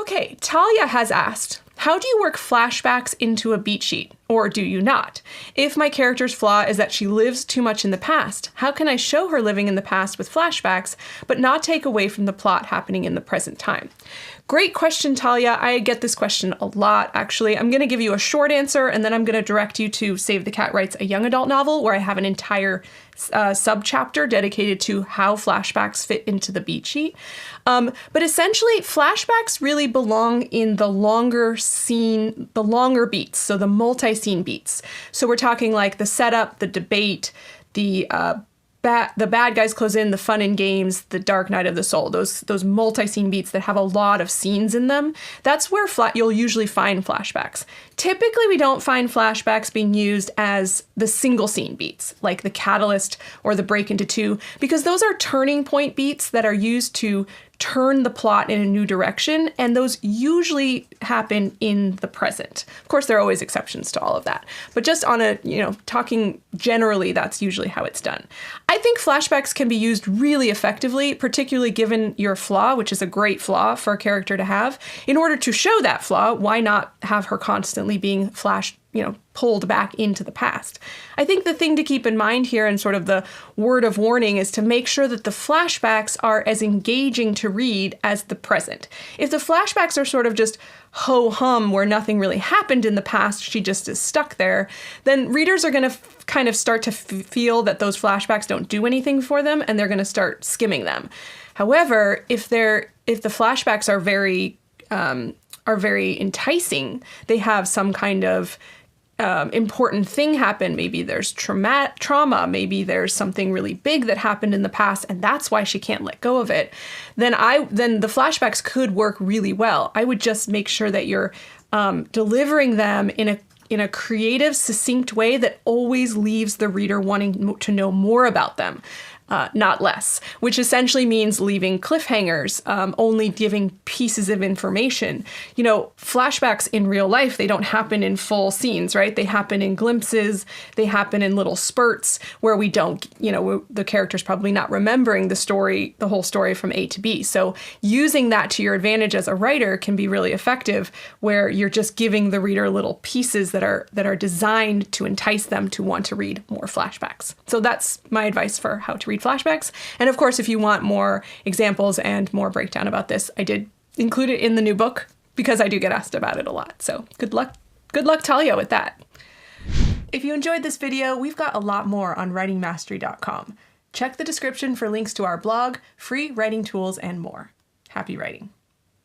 Okay, Talia has asked, how do you work flashbacks into a beat sheet? Or do you not? If my character's flaw is that she lives too much in the past, how can I show her living in the past with flashbacks, but not take away from the plot happening in the present time? Great question, Talia. I get this question a lot, actually. I'm going to give you a short answer, and then I'm going to direct you to Save the Cat Writes a Young Adult Novel, where I have an entire subchapter dedicated to how flashbacks fit into the beat sheet. But essentially, flashbacks really belong in the longer scene, the longer beats, so the multi-scene beats. So we're talking like the setup, the debate, the bad guys close in, the fun and games, the dark night of the soul, those multi-scene beats that have a lot of scenes in them. That's where you'll usually find flashbacks. Typically, we don't find flashbacks being used as the single scene beats, like the catalyst or the break into two, because those are turning point beats that are used to turn the plot in a new direction, and those usually happen in the present. Of course, there are always exceptions to all of that, but just on a, talking generally, that's usually how it's done. I think flashbacks can be used really effectively, particularly given your flaw, which is a great flaw for a character to have. In order to show that flaw, why not have her constantly being pulled back into the past? I think the thing to keep in mind here, and sort of the word of warning, is to make sure that the flashbacks are as engaging to read as the present. If the flashbacks are sort of just ho-hum, where nothing really happened in the past, she just is stuck there, then readers are going to kind of start to feel that those flashbacks don't do anything for them, and they're going to start skimming them. However, if the flashbacks are very enticing, they have some kind of important thing happen. Maybe there's trauma, maybe there's something really big that happened in the past, and that's why she can't let go of it. Then the flashbacks could work really well. I would just make sure that you're delivering them in a creative, succinct way that always leaves the reader wanting to know more about them. Not less, which essentially means leaving cliffhangers, only giving pieces of information. Flashbacks in real life, they don't happen in full scenes, right? They happen in glimpses, they happen in little spurts where we don't, the character's probably not remembering the whole story from A to B. So using that to your advantage as a writer can be really effective, where you're just giving the reader little pieces that are designed to entice them to want to read more flashbacks. So that's my advice for how to read flashbacks. And of course, if you want more examples and more breakdown about this, I did include it in the new book because I do get asked about it a lot. So good luck, Talia, with that. If you enjoyed this video, we've got a lot more on writingmastery.com. Check the description for links to our blog, free writing tools, and more. Happy writing.